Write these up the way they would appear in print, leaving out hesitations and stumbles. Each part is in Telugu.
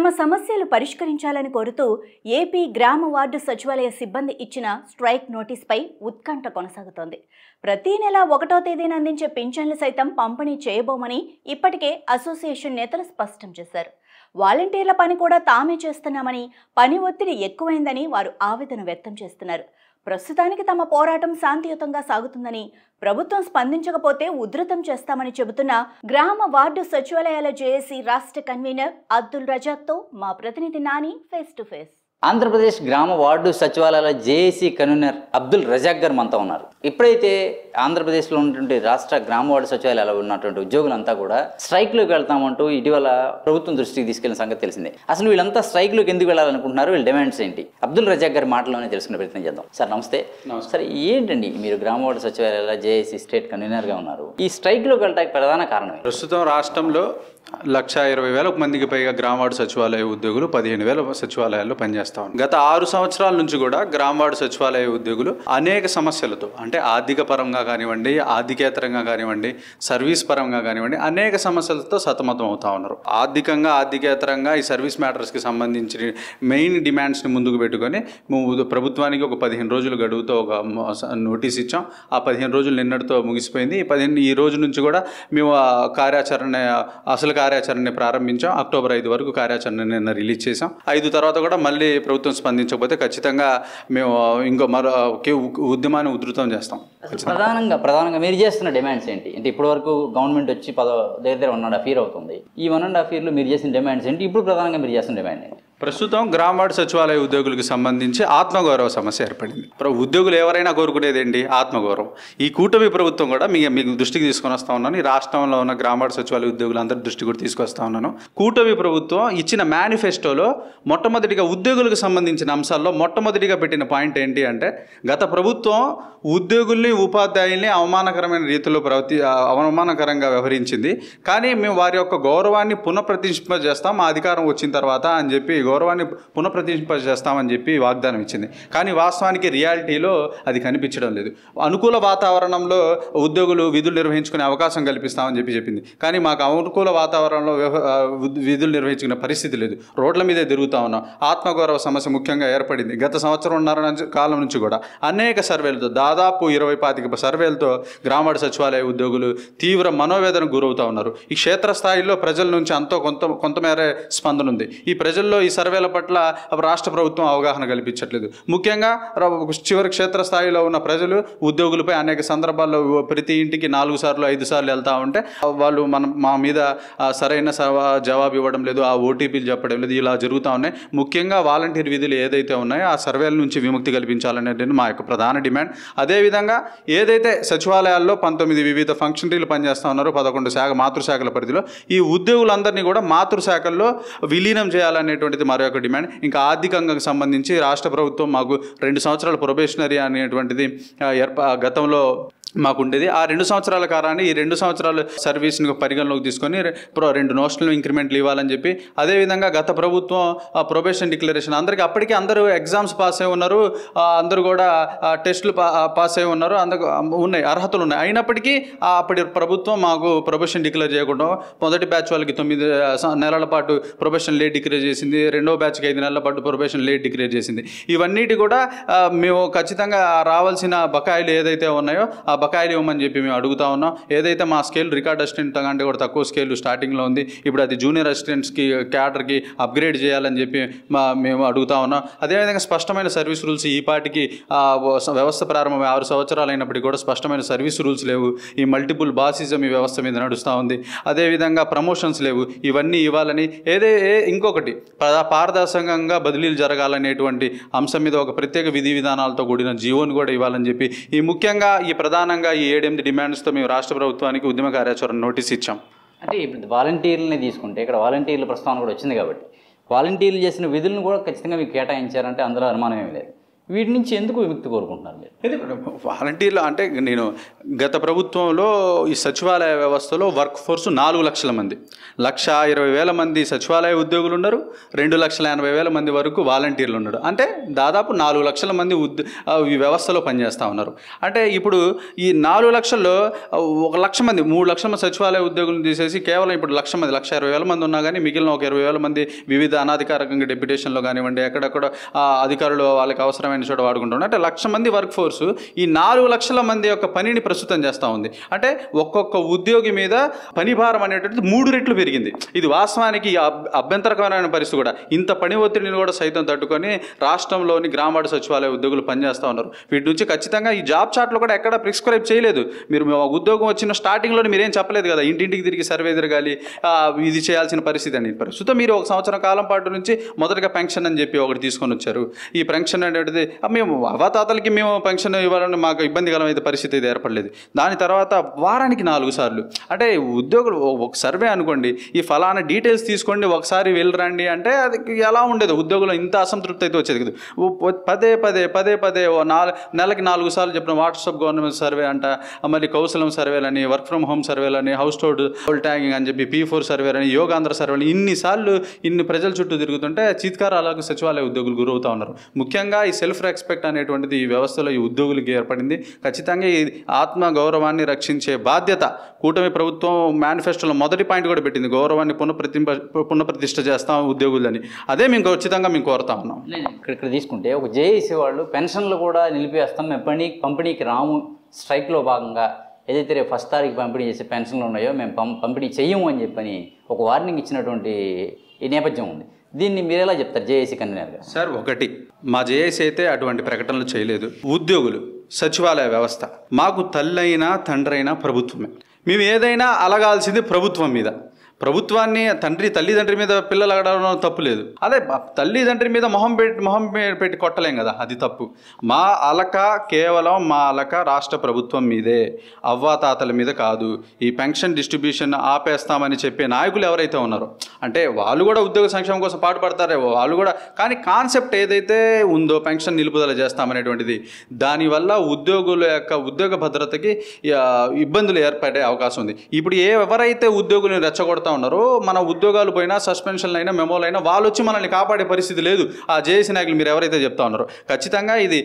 తమ సమస్యలు పరిష్కరించాలని కోరుతూ ఏపీ గ్రామ వార్డు సచివాలయ సిబ్బంది ఇచ్చిన స్ట్రైక్ నోటీస్పై ఉత్కంఠ కొనసాగుతోంది. ప్రతి నెల 1వ తేదీన అందించే పింఛన్లు సైతం పంపిణీ చేయబోమని ఇప్పటికే అసోసియేషన్ నేతలు స్పష్టం చేశారు. వాలంటీర్ల పని కూడా తామే చేస్తున్నామని, పని ఒత్తిడి ఎక్కువైందని వారు ఆవేదన వ్యక్తం చేస్తున్నారు. ప్రస్తుతానికి తమ పోరాటం శాంతియుతంగా సాగుతుందని, ప్రభుత్వం స్పందించకపోతే ఉధృతం చేస్తామని చెబుతున్న గ్రామ వార్డు సచివాలయాల జేఏసీ రాష్ట్ర కన్వీనర్ అబ్దుల్ రజాక్తో మా ప్రతినిధి Nani face to face. Andhra Pradesh గ్రామ వార్డు సచివాలయాల జేఏసీ కన్వీనర్ అబ్దుల్ రజాక్ గారు మనతో ఉన్నారు. ఇప్పుడైతే ఆంధ్రప్రదేశ్లో ఉన్నటువంటి రాష్ట్ర గ్రామ వార్డు సచివాలయాలు ఉన్నటువంటి ఉద్యోగులంతా కూడా స్ట్రైక్లోకి వెళ్తామంటూ ఇటీవల ప్రభుత్వం దృష్టికి తీసుకెళ్లిన సంగతి తెలిసిందే. అసలు వీళ్ళంతా స్ట్రైక్లోకి ఎందుకు వెళ్ళాలనుకుంటున్నారు, వీళ్ళ డిమాండ్స్ ఏంటి? అబ్దుల్ రజాక్ గారి మాటలోనే తెలుసుకునే ప్రయత్నం చేద్దాం. సార్ నమస్తే. సార్ ఏంటండి, మీరు గ్రామ వార్డు సచివాలయాల జేఏసీ స్టేట్ కన్వీనర్గా ఉన్నారు. ఈ స్ట్రైక్లోకి వెళ్ళడానికి ప్రధాన కారణం ఏంటి? ప్రస్తుతం రాష్ట్రంలో 1,20,000 మందికి పైగా గ్రామ వార్డు సచివాలయ ఉద్యోగులు 15,000 సచివాలయాల్లో పనిచేస్తా ఉన్నారు. గత 6 సంవత్సరాల నుంచి కూడా గ్రామ వార్డు సచివాలయ ఉద్యోగులు అనేక సమస్యలతో, అంటే ఆర్థిక పరంగా కానివ్వండి, ఆర్థికేతరంగా కానివ్వండి, సర్వీస్ పరంగా కానివ్వండి, అనేక సమస్యలతో సతమతం అవుతా ఉన్నారు. ఆర్థికేతరంగా ఈ సర్వీస్ మ్యాటర్స్కి సంబంధించిన మెయిన్ డిమాండ్స్ని ముందుకు పెట్టుకొని ప్రభుత్వానికి ఒక 15 రోజులు గడువుతో ఒక నోటీస్ ఇచ్చాం. ఆ 15 రోజులు నిన్నటితో ముగిసిపోయింది. ఈ రోజు నుంచి కూడా మేము అసలు కార్యాచరణని ప్రారంభించాం. అక్టోబర్ 5 వరకు కార్యాచరణ నిన్న రిలీజ్ చేసాం. 5 తర్వాత కూడా మళ్ళీ ప్రభుత్వం స్పందించకపోతే ఖచ్చితంగా మేము మరో ఉద్యమాన్ని ఉధృతం చేస్తాం. ప్రధానంగా మీరు చేస్తున్న డిమాండ్స్ ఏంటి? అంటే ఇప్పటి వరకు గవర్నమెంట్ వచ్చి దగ్గర 1.5 year అవుతుంది. ఈ 1.5 yearలో మీరు చేసిన డిమాండ్స్ ఏంటి? ఇప్పుడు ప్రధానంగా మీరు చేస్తున్న డిమాండ్ ఏంటి? ప్రస్తుతం గ్రామ వార్డు సచివాలయ ఉద్యోగులకు సంబంధించి ఆత్మగౌరవ సమస్య ఏర్పడింది. ఉద్యోగులు ఎవరైనా కోరుకునేది ఏంటి? ఆత్మగౌరవం. ఈ కూటమి ప్రభుత్వం కూడా మీకు దృష్టికి తీసుకొని వస్తా ఉన్నాను. ఈ రాష్ట్రంలో ఉన్న గ్రామ వార్డు సచివాలయ ఉద్యోగులందరి దృష్టి కూడా తీసుకొస్తా ఉన్నాను. కూటమి ప్రభుత్వం ఇచ్చిన మేనిఫెస్టోలో మొట్టమొదటిగా ఉద్యోగులకు సంబంధించిన అంశాల్లో మొట్టమొదటిగా పెట్టిన పాయింట్ ఏంటి అంటే, గత ప్రభుత్వం ఉద్యోగుల్ని, ఉపాధ్యాయుల్ని అవమానకరమైన రీతిలో అవమానకరంగా వ్యవహరించింది. కానీ మేము వారి యొక్క గౌరవాన్ని పునఃప్రతిష్ఠింపజేస్తాం మా అధికారం వచ్చిన తర్వాత అని చెప్పి గౌరవాన్ని పునఃప్రతిష్ఠింపజేస్తామని చెప్పి వాగ్దానం ఇచ్చింది. కానీ వాస్తవానికి రియాలిటీలో అది కనిపించడం లేదు. అనుకూల వాతావరణంలో ఉద్యోగులు విధులు నిర్వహించుకునే అవకాశం కల్పిస్తామని చెప్పింది. కానీ మాకు అనుకూల వాతావరణంలో విధులు నిర్వహించుకునే పరిస్థితి లేదు. రోడ్ల మీదే తిరుగుతూ ఉన్నాం. ఆత్మగౌరవ సమస్య ముఖ్యంగా ఏర్పడింది. గత సంవత్సరంన్నర కాలం నుంచి కూడా అనేక సర్వేలతో, దాదాపు 20-25 సర్వేలతో గ్రామ వార్డు సచివాలయ ఉద్యోగులు తీవ్ర మనోవేదనకు గురవుతూ ఉన్నారు. ఈ క్షేత్రస్థాయిలో ప్రజల నుంచి కొంతమేర స్పందన ఉంది. ఈ ప్రజల్లో ఈ సర్వేల పట్ల రాష్ట్ర ప్రభుత్వం అవగాహన కల్పించట్లేదు. ముఖ్యంగా చివరి క్షేత్రస్థాయిలో ఉన్న ప్రజలు ఉద్యోగులపై అనేక సందర్భాల్లో ప్రతి ఇంటికి 4 సార్లు 5 సార్లు వెళ్తూ ఉంటే వాళ్ళు మా మీద సరైన జవాబు ఇవ్వడం లేదు, ఆ ఓటీపీలు చెప్పడం లేదు, ఇలా జరుగుతూ ఉన్నాయి. ముఖ్యంగా వాలంటీర్ విధులు ఏదైతే ఉన్నాయో ఆ సర్వేల నుంచి విముక్తి కల్పించాలనేది మా యొక్క ప్రధాన డిమాండ్. అదేవిధంగా ఏదైతే సచివాలయాల్లో 19 వివిధ ఫంక్షనరీలు పనిచేస్తూ ఉన్నారో 11 మాతృశాఖల పరిధిలో ఈ ఉద్యోగులందరినీ కూడా మాతృశాఖల్లో విలీనం చేయాలనేటువంటిది మరొక డిమాండ్. ఇంకా ఆర్థికంగా సంబంధించి రాష్ట్ర ప్రభుత్వం మాకు 2 సంవత్సరాల ప్రొబేషనరీ అనేటువంటిది గతంలో మాకుండేది. ఆ 2 సంవత్సరాల కారణాన్ని ఈ 2 సంవత్సరాల సర్వీస్ని పరిగణలోకి తీసుకొని 2 నోషనల్ ఇంక్రిమెంట్లు ఇవ్వాలని చెప్పి, అదేవిధంగా గత ప్రభుత్వం ప్రొబేషన్ డిక్లరేషన్ అప్పటికీ అందరూ ఎగ్జామ్స్ పాస్ అయి ఉన్నారు, అందరూ కూడా టెస్టులు పాస్ అయి ఉన్నారు, ఉన్నాయి, అర్హతలు ఉన్నాయి. అయినప్పటికీ అప్పటి ప్రభుత్వం మాకు ప్రొబేషన్ డిక్లేర్ చేయకుండా మొదటి బ్యాచ్ వాళ్ళకి 9 నెలల పాటు ప్రొబేషన్ లేట్ డిక్లేర్ చేసింది, రెండో బ్యాచ్కి 5 నెలల పాటు ప్రొబేషన్ లేట్ డిక్లేర్ చేసింది. ఇవన్నిటి కూడా మేము ఖచ్చితంగా రావాల్సిన బకాయిలు ఏదైతే ఉన్నాయో ఆ బకాయిలు ఇవ్వమని చెప్పి మేము అడుగుతా ఉన్నాం. ఏదైతే మా స్కేల్ రికార్డ్ అసిస్టెంట్ కంటే కూడా తక్కువ స్కేల్ స్టార్టింగ్లో ఉంది, ఇప్పుడు అది జూనియర్ అసిస్టెంట్స్కి క్యాడర్కి అప్గ్రేడ్ చేయాలని చెప్పి మేము అడుగుతా ఉన్నాం. అదేవిధంగా స్పష్టమైన సర్వీస్ రూల్స్ ఈ పాటికి వ్యవస్థ ప్రారంభం 6 సంవత్సరాలు అయినప్పటికీ కూడా స్పష్టమైన సర్వీస్ రూల్స్ లేవు. ఈ మల్టిపుల్ బాసిజం ఈ వ్యవస్థ మీద నడుస్తూ ఉంది. అదేవిధంగా ప్రమోషన్స్ లేవు. ఇవన్నీ ఇవ్వాలని, ఇంకొకటి పారదర్శకంగా బదిలీలు జరగాలనేటువంటి అంశం మీద ఒక ప్రత్యేక విధి విధానాలతో కూడిన జీవోని కూడా ఇవ్వాలని చెప్పి ముఖ్యంగా ప్రధానంగా ఈ 7-8 డిమాండ్స్తో మేము రాష్ట్ర ప్రభుత్వానికి ఉద్యమ కార్యాచరణ నోటీస్ ఇచ్చాం. అంటే ఇప్పుడు వాలంటీర్లని తీసుకుంటే, ఇక్కడ వాలంటీర్ల ప్రస్తావన కూడా వచ్చింది కాబట్టి వాలంటీర్లు చేసిన విధులను కూడా ఖచ్చితంగా మీకు కేటాయించారంటే అందులో అనుమానం ఏమీ లేదు. వీటి నుంచి ఎందుకు విముక్తి కోరుకుంటున్నారు మీరు? వాలంటీర్లు అంటే నేను గత ప్రభుత్వంలో ఈ సచివాలయ వ్యవస్థలో వర్క్ ఫోర్స్ 4 లక్షల మంది, 1,20,000 మంది సచివాలయ ఉద్యోగులు ఉన్నారు, 2,80,000 మంది వరకు వాలంటీర్లు ఉన్నారు. అంటే దాదాపు 4 లక్షల మంది ఈ వ్యవస్థలో పనిచేస్తూ ఉన్నారు. అంటే ఇప్పుడు ఈ 4 లక్షల్లో 1 లక్ష మంది, 3 లక్షల మంది సచివాలయ ఉద్యోగులను తీసేసి కేవలం ఇప్పుడు 1,00,000 మంది, 1,20,000 మంది ఉన్నా కానీ మిగిలిన ఒక 20,000 మంది వివిధ అనాధికారికంగా డెప్యుటేషన్లో కానివ్వండి, ఎక్కడెక్కడ అధికారులు వాళ్ళకి అవసరమైన చోట వాడుకుంటున్నారు. అంటే 1,00,000 మంది వర్క్ ఫోర్సు ఈ 4 లక్షల మంది యొక్క పనిని ప్రస్తుతం చేస్తూ ఉంది. అంటే ఒక్కొక్క ఉద్యోగి మీద పని భారం అనేటువంటిది 3 రెట్లు పెరిగింది. ఇది వాస్తవానికి అభ్యంతరకరమైన పరిస్థితి కూడా. ఇంత పని ఒత్తిడిని కూడా సైతం తట్టుకొని రాష్ట్రంలోని గ్రామ సచివాలయ ఉద్యోగులు పనిచేస్తూ ఉన్నారు. వీటి నుంచి ఖచ్చితంగా ఈ జాబ్ చార్ట్లో కూడా ఎక్కడ ప్రిస్క్రైబ్ చేయలేదు. మీరు ఉద్యోగం వచ్చిన స్టార్టింగ్లో మీరేం చెప్పలేదు కదా, ఇంటింటికి తిరిగి సర్వే తిరగాలి, ఇది చేయాల్సిన పరిస్థితి అని. ప్రస్తుతం మీరు 1 సంవత్సరం కాలం పాటు నుంచి మొదటగా పెన్షన్ అని చెప్పి ఒకటి తీసుకొని వచ్చారు. ఈ పెన్షన్ అనేటిది మేము అవాతాతలకి మేము పెన్షన్ ఇవ్వాలని మాకు ఇబ్బందికరమైన పరిస్థితి అయితే ఏర్పడలేదు. దాని తర్వాత వారానికి 4 సార్లు. అంటే ఉద్యోగులు ఒక సర్వే అనుకోండి, ఈ ఫలానా డీటెయిల్స్ తీసుకోండి ఒకసారి వెళ్ళరండి అంటే అది ఎలా ఉండేది, ఉద్యోగులు ఇంత అసంతృప్తి అయితే వచ్చేది కదా. పదే నెలకి 4 సార్లు చెప్పిన వాట్సాప్ గవర్నమెంట్ సర్వే అంట, మళ్ళీ కౌశలం సర్వేలని, వర్క్ ఫ్రమ్ హోమ్ సర్వేలని, హౌస్ హోల్డ్ ట్యాగింగ్ అని చెప్పి P4 సర్వేలని, యోగాంధ్ర సర్వేలని, ఇన్నిసార్లు ఇన్ని ప్రజల చుట్టూ తిరుగుతుంటే చీత్కారాలకు సచివాలయ ఉద్యోగులు గురవుతూ ఉన్నారు. ముఖ్యంగా ఈ సెల్ఫ్ రెస్పెక్ట్ అనేటువంటిది ఈ వ్యవస్థలో ఈ ఉద్యోగులకి ఏర్పడింది. ఖచ్చితంగా ఈ ఆత్మ గౌరవాన్ని రక్షించే బాధ్యత కూటమి ప్రభుత్వం మేనిఫెస్టోలో మొదటి పాయింట్ కూడా పెట్టింది, గౌరవాన్ని పునఃప్రతిష్ఠ చేస్తాం ఉద్యోగులని. అదే మేము ఖచ్చితంగా మేము కోరుతా ఉన్నాం. ఇక్కడ తీసుకుంటే ఒక జేఏసీ వాళ్ళు పెన్షన్లు కూడా నిలిపేస్తాం, మేము పంపిణీకి రాము, స్ట్రైక్లో భాగంగా ఏదైతే రేపు 1వ తారీఖు పంపిణీ చేసే పెన్షన్లు ఉన్నాయో మేము పంపిణీ చెయ్యము అని చెప్పని ఒక వార్నింగ్ ఇచ్చినటువంటి ఈ నేపథ్యం ఉంది. దీన్ని మీరు ఎలా చెప్తారు జేఏసీ కన్వీనర్గా? సార్, ఒకటి మా జేఏసీ అయితే అటువంటి ప్రకటనలు చేయలేదు. ఉద్యోగులు, సచివాలయ వ్యవస్థ మాకు తల్లైనా తండ్రైనా ప్రభుత్వమే. మేము ఏదైనా అలగాల్సింది ప్రభుత్వం మీద. ప్రభుత్వాన్ని తల్లిదండ్రి మీద పిల్లలు అడగడం తప్పు లేదు. అదే తల్లిదండ్రి మీద మొహం పెట్టి కొట్టలేం కదా, అది తప్పు. మా అలక కేవలం మా అలక రాష్ట్ర ప్రభుత్వం మీదే, అవ్వాతాతల మీద కాదు. ఈ పెన్షన్ డిస్ట్రిబ్యూషన్ ఆపేస్తామని చెప్పే నాయకులు ఎవరైతే ఉన్నారో, అంటే వాళ్ళు కూడా ఉద్యోగ సంక్షేమం కోసం పాటుపడతారే వాళ్ళు కూడా, కానీ కాన్సెప్ట్ ఏదైతే ఉందో పెన్షన్ నిలుపుదల చేస్తామనేటువంటిది, దానివల్ల ఉద్యోగుల యొక్క ఉద్యోగ భద్రతకి ఇబ్బందులు ఏర్పడే అవకాశం ఉంది. ఇప్పుడు ఎవరైతే ఉద్యోగులను రెచ్చగొడతా ఉన్నారో, మన ఉద్యోగాలు పోయినా, సస్పెన్షన్లు అయినా, మెమోలైనా వాళ్ళు వచ్చి మనల్ని కాపాడే పరిస్థితి లేదు. ఆ జేఏసీ నాయకులు మీరు ఎవరైతే చెప్తా ఉన్నారో, ఖచ్చితంగా ఇది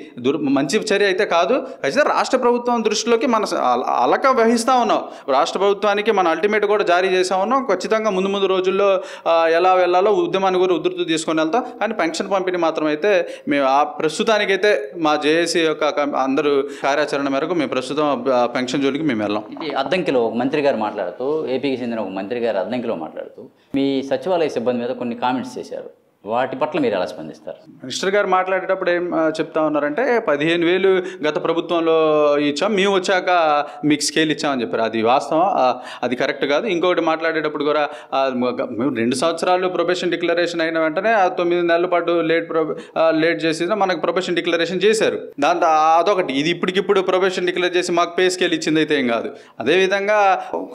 మంచి చర్య అయితే కాదు. ఖచ్చితంగా రాష్ట్ర ప్రభుత్వం దృష్టిలోకి మన అలక వహిస్తూ ఉన్నాం. రాష్ట్ర ప్రభుత్వానికి మన అల్టిమేట్ కూడా జారీ చేస్తూ ఉన్నాం. ఖచ్చితంగా ముందు రోజుల్లో ఎలా వెళ్ళాలో ఉద్యమాన్ని కూడా ఉధృతి తీసుకొని వెళ్తాం. కానీ పెన్షన్ పంపిణీ మాత్రం అయితే మేము ప్రస్తుతానికైతే మా జేఏసీ యొక్క అందరూ కార్యాచరణ మేరకు మేము ప్రస్తుతం పెన్షన్ జోలికి మేము వెళ్ళాం. ఇది అద్దంకిలో ఒక మంత్రి గారు మాట్లాడుతూ, ఏపీకి చెందిన ఒక మంత్రి గారు అద్దంకిలో మాట్లాడుతూ మీ సచివాలయ సిబ్బంది మీద కొన్ని కామెంట్స్ చేశారు. వాటి పట్ల మీరు ఎలా స్పందిస్తారు? మినిస్టర్ గారు మాట్లాడేటప్పుడు ఏం చెప్తా ఉన్నారంటే 15,000 గత ప్రభుత్వంలో ఇచ్చాం, మేము వచ్చాక మీకు స్కేల్ ఇచ్చామని చెప్పారు. అది వాస్తవం, అది కరెక్ట్ కాదు. ఇంకొకటి మాట్లాడేటప్పుడు కూడా మేము 2 సంవత్సరాలు ప్రొబేషన్ డిక్లరేషన్ అయిన వెంటనే 9 నెలల పాటు లేట్ చేసి మనకు ప్రొబేషన్ డిక్లరేషన్ చేశారు. దాంతో అదొకటి. ఇది ఇప్పటికిప్పుడు ప్రొబేషన్ డిక్లేర్ చేసి మాకు పే స్కేల్ ఇచ్చింది అయితే ఏం కాదు. అదేవిధంగా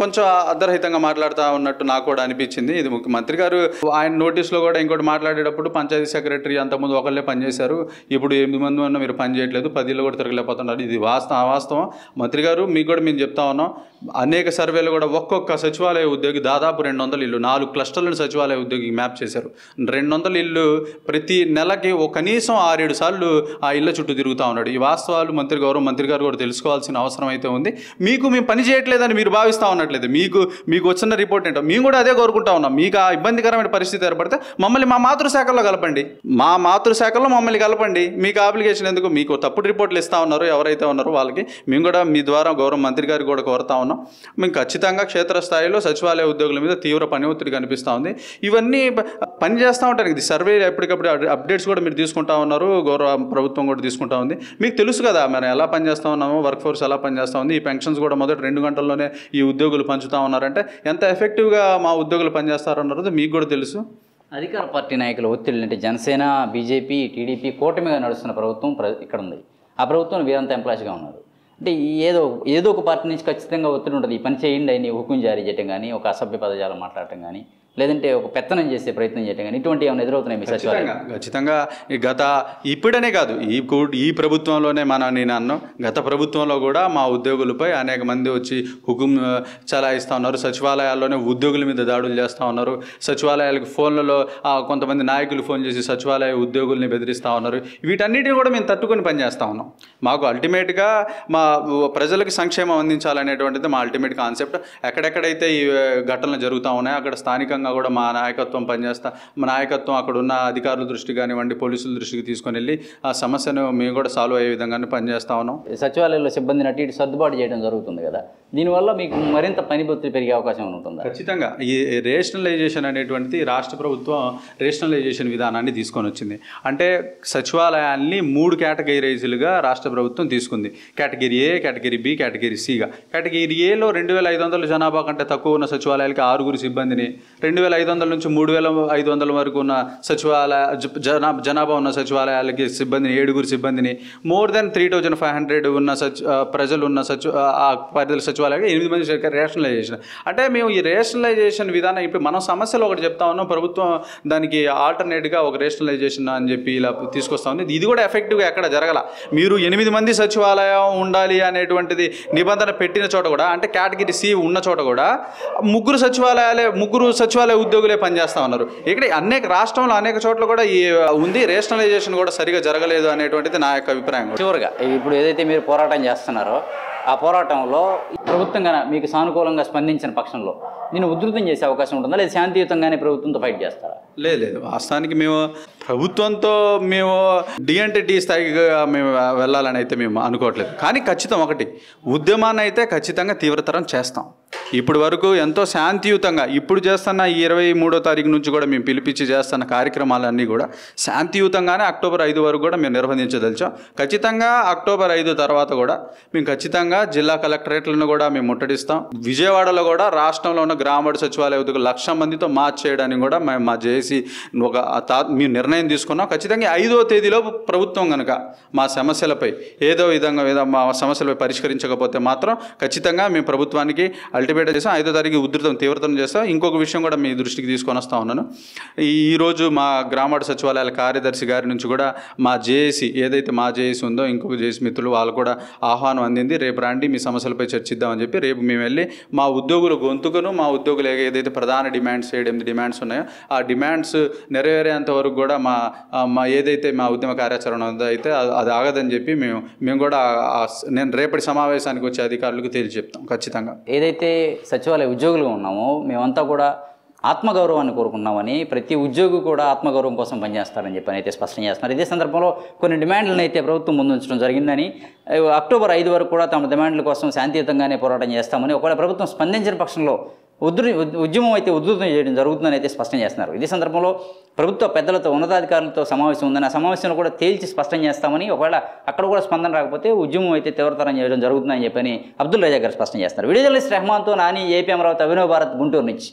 కొంచెం అర్ధరహితంగా మాట్లాడుతూ ఉన్నట్టు నాకు కూడా అనిపించింది. ఇది మంత్రి గారు ఆయన నోటీస్లో కూడా ఇంకోటి మాట్లాడేటప్పుడు పంచాయతీ సెక్రటరీ అంతకుముందు ఒకళ్ళే పనిచేశారు, ఇప్పుడు 8 మంది ఉన్నా మీరు పనిచేయట్లేదు, 10 కూడా తిరగలేకపోతున్నారు. ఇది అవాస్తవం. మంత్రి గారు మీకు కూడా మేము చెప్తా ఉన్నాం, అనేక సర్వేలు కూడా ఒక్కొక్క సచివాలయ ఉద్యోగి దాదాపు 200 ఇళ్ళు, 4 క్లస్టర్లను సచివాలయ ఉద్యోగికి మ్యాప్ చేశారు. 200 ఇళ్ళు ప్రతి నెలకి కనీసం 6-7 సార్లు ఆ ఇళ్ళ చుట్టూ తిరుగుతూ ఉన్నాడు. ఈ వాస్తవాలు మంత్రి గారు కూడా తెలుసుకోవాల్సిన అవసరం అయితే ఉంది. మేము పని చేయట్లేదని మీరు భావిస్తూ ఉన్నట్లేదు. మీకు వచ్చిన రిపోర్ట్ ఏంటో మేము కూడా అదే కోరుకుంటా ఉన్నాం. మీకు ఆ ఇబ్బందికరమైన పరిస్థితి ఏర్పడితే మమ్మల్ని మా మాతృశాఖలో కలపండి, మమ్మల్ని కలపండి. మీకు అప్లికేషన్ ఎందుకు? మీకు తప్పుడు రిపోర్ట్లు ఇస్తూ ఉన్నారు ఎవరైతే ఉన్నారో వాళ్ళకి. మేము కూడా మీ ద్వారా గౌరవ మంత్రి గారికి కూడా కోరుతా ఉన్నాం. మేము ఖచ్చితంగా క్షేత్రస్థాయిలో సచివాలయ ఉద్యోగుల మీద తీవ్ర పని ఒత్తిడి కనిపిస్తూ ఉంది. ఇవన్నీ పని చేస్తూ ఉంటారు. ఇది సర్వే ఎప్పటికప్పుడు అప్డేట్స్ కూడా మీరు తీసుకుంటా ఉన్నారు, గౌరవ ప్రభుత్వం కూడా తీసుకుంటా ఉంది. మీకు తెలుసు కదా మనం ఎలా పనిచేస్తూ ఉన్నామో, వర్క్ ఫోర్స్ ఎలా పనిచేస్తూ ఉంది. ఈ పెన్షన్స్ కూడా మొదటి 2 గంటల్లోనే ఈ ఉద్యోగులు పంచుతూ ఉన్నారంటే ఎంత ఎఫెక్టివ్గా మా ఉద్యోగులు పనిచేస్తారన్నది మీకు కూడా తెలుసు. అధికార పార్టీ నాయకుల ఒత్తిడి అంటే జనసేన, బీజేపీ, టీడీపీ కూటమిగా నడుస్తున్న ప్రభుత్వం ఇక్కడ ఉంది. ఆ ప్రభుత్వం వీరంతా ఎంప్లాయీస్గా ఉన్నారు. అంటే ఏదో ఒక పార్టీ నుంచి ఖచ్చితంగా ఒత్తిడి ఉంటుంది. ఈ పని చేయండి అని హుకుం జారీ చేయడం కానీ, ఒక అసభ్య పదజాలం మాట్లాడటం కానీ, లేదంటే ఒక పెత్తనం చేసే ప్రయత్నం చేయడం కానీ ఇటువంటి ఏమైనా ఎదురవుతున్నాయి మీ సచివాలయం? ఖచ్చితంగా ఇప్పుడనే కాదు, ఈ ప్రభుత్వంలోనే నేను అన్నాను, గత ప్రభుత్వంలో కూడా మా ఉద్యోగులపై అనేక మంది వచ్చి హుకుం చలాయిస్తూ ఉన్నారు. సచివాలయాల్లోనే ఉద్యోగుల మీద దాడులు చేస్తూ ఉన్నారు. సచివాలయాలకు ఫోన్లలో కొంతమంది నాయకులు ఫోన్ చేసి సచివాలయ ఉద్యోగుల్ని బెదిరిస్తూ ఉన్నారు. వీటన్నిటిని కూడా మేము తట్టుకొని పనిచేస్తూ ఉన్నాం. మాకు అల్టిమేట్గా మా ప్రజలకు సంక్షేమం అందించాలనేటువంటిది మా అల్టిమేట్ కాన్సెప్ట్. ఎక్కడెక్కడైతే ఈ ఘటనలు జరుగుతూ ఉన్నాయో అక్కడ స్థానికంగా కూడా మా నాయకత్వం మా నాయకత్వం అక్కడ ఉన్న అధికారుల దృష్టి కానివ్వండి, పోలీసుల దృష్టికి తీసుకొని వెళ్ళి ఆ సమస్యను మేము కూడా సాల్వ్ అయ్యే విధంగానే పనిచేస్తూ ఉన్నాం. సచివాలయంలో సిబ్బందిని అటు ఇటు సర్దుబాటు చేయడం జరుగుతుంది కదా, దీనివల్ల మీకు మరింత పని ఒత్తిడి పెరిగే అవకాశం ఉంటుందా? ఖచ్చితంగా. ఈ రేషనలైజేషన్ అనేటువంటిది రాష్ట్ర ప్రభుత్వం రేషనలైజేషన్ విధానాన్ని తీసుకొని వచ్చింది. అంటే సచివాలయాల్ని 3 కేటగిరీలుగా రాష్ట్ర ప్రభుత్వం తీసుకుంది. Category A, category B, category సిగా. కేటగిరీ ఏలో 2500 జనాభా కంటే తక్కువ ఉన్న సచివాలయాలకి 6 సిబ్బందిని, 2500 నుంచి 3500 వరకు ఉన్న జనాభా ఉన్న సచివాలయాలకి సిబ్బందిని 7 సిబ్బందిని, మోర్ దెన్ 3500 ఉన్న ప్రజలు ఉన్న పరిధిల సచివాలయాలు 8 మంది రేషనలైజేషన్. అంటే మేము ఈ రేషనలైజేషన్ విధానం ఇప్పుడు మనం సమస్యలు ఒకటి చెప్తా ఉన్నాం, ప్రభుత్వం దానికి ఆల్టర్నేట్గా ఒక రేషనలైజేషన్ అని చెప్పి ఇలా తీసుకొస్తా ఉంది. ఇది కూడా ఎఫెక్టివ్గా ఎక్కడ జరగల. మీరు 8 మంది సచివాలయం ఉండాలి అనేటువంటిది నిబంధన పెట్టిన చోట కూడా, అంటే కేటగిరీ సి ఉన్న చోట కూడా 3 సచివాలయ ఉద్యోగులే పనిచేస్తూ ఉన్నారు. ఇక్కడ రాష్ట్రంలో అనేక చోట్ల కూడా ఈ ఉంది. రేషనలైజేషన్ కూడా సరిగా జరగలేదు అనేటువంటిది నా యొక్క అభిప్రాయం. చివరిగా ఇప్పుడు ఏదైతే మీరు పోరాటం చేస్తున్నారో ఆ పోరాటంలో ప్రభుత్వంగా మీకు సానుకూలంగా స్పందించిన పక్షంలో దీన్ని ఉధృతం చేసే అవకాశం ఉంటుందా, లేదా శాంతియుతంగానే ప్రభుత్వంతో ఫైట్ చేస్తారా? లేదు, వాస్తవానికి మేము ప్రభుత్వంతో డి అంటే డి స్థాయిగా మేము వెళ్ళాలని అయితే మేము అనుకోవట్లేదు. కానీ ఖచ్చితం ఒకటి, ఉద్యమాన్ని అయితే ఖచ్చితంగా తీవ్రతరం చేస్తాం. ఇప్పటి వరకు ఎంతో శాంతియుతంగా ఇప్పుడు చేస్తున్న 23వ తారీఖు నుంచి కూడా మేము పిలిపించి చేస్తున్న కార్యక్రమాలన్నీ కూడా శాంతియుతంగానే అక్టోబర్ 5 వరకు కూడా మేము నిర్వహించదలిచాం. ఖచ్చితంగా అక్టోబర్ 5 తర్వాత కూడా మేము ఖచ్చితంగా జిల్లా కలెక్టరేట్లను కూడా మేము ముట్టడిస్తాం. విజయవాడలో కూడా రాష్ట్రంలో ఉన్న గ్రామ సచివాలయ ఉద్యోగులు 1,00,000 మందితో మార్చ్ చేయడానికి కూడా మేము మా జేఏసీ మేము నిర్ణయం తీసుకున్నాం. ఖచ్చితంగా 5వ తేదీలో ప్రభుత్వం కనుక మా సమస్యలపై ఏదో విధంగా మా సమస్యలపై పరిష్కరించకపోతే మాత్రం ఖచ్చితంగా మేము ప్రభుత్వానికి అల్టిమేట్ చేస్తాం. 5వ తారీఖు ఉధృతం తీవ్రతం చేస్తాం. ఇంకొక విషయం కూడా మీ దృష్టికి తీసుకొని వస్తూ ఉన్నాను. ఈరోజు మా గ్రామ సచివాలయాల కార్యదర్శి గారి నుంచి కూడా మా జేఏసీ ఏదైతే మా జేఏసీ ఉందో ఇంకొక జేఏసీ మిత్రులు వాళ్ళు కూడా ఆహ్వానం అందింది. రేపు రండి మీ సమస్యలపై చర్చిద్దామని చెప్పి రేపు మేము వెళ్ళి మా ఉద్యోగుల గొంతుకును, మా ఉద్యోగులు ఏదైతే ప్రధాన డిమాండ్స్ 7 డిమాండ్స్ ఉన్నాయో ఆ డిమాండ్స్ నెరవేరేంత వరకు కూడా మా ఏదైతే మా ఉద్యమ కార్యాచరణ ఉందో అయితే అది ఆగదని చెప్పి మేము కూడా నేను రేపటి సమావేశానికి వచ్చే అధికారులకు తేల్చి చెప్తాం. ఖచ్చితంగా ఏదైతే సచివాలయ ఉద్యోగులుగా ఉన్నామో మేమంతా కూడా ఆత్మగౌరవాన్ని కోరుకున్నామని, ప్రతి ఉద్యోగి కూడా ఆత్మగౌరవం కోసం పనిచేస్తారని చెప్పి అయితే స్పష్టం చేస్తున్నారు. ఇదే సందర్భంలో కొన్ని డిమాండ్లను అయితే ప్రభుత్వం ముందుంచడం జరిగిందని, అక్టోబర్ 5 వరకు కూడా తమ డిమాండ్ల కోసం శాంతియుతంగానే పోరాటం చేస్తామని, ఒకవేళ ప్రభుత్వం స్పందించిన పక్షంలో ఉద్యమం అయితే ఉధృతం చేయడం జరుగుతుందని అయితే స్పష్టం చేస్తున్నారు. ఇదే సందర్భంలో ప్రభుత్వ పెద్దలతో, ఉన్నతాధికారులతో సమావేశం ఉందని, ఆ సమావేశంలో కూడా తేల్చి స్పష్టం చేస్తామని, ఒకవేళ అక్కడ కూడా స్పందన రాకపోతే ఉద్యమం అయితే తీవ్రతరం చేయడం జరుగుతుందని చెప్పని అబ్దుల్ రజాక్ గారు స్పష్టం చేస్తున్నారు. వీడియో జర్నలిస్ట్ రెహమాన్తో నాని, ఏపీ అమరావతి, అభినవ్ భారత్, గుంటూరు నుంచి.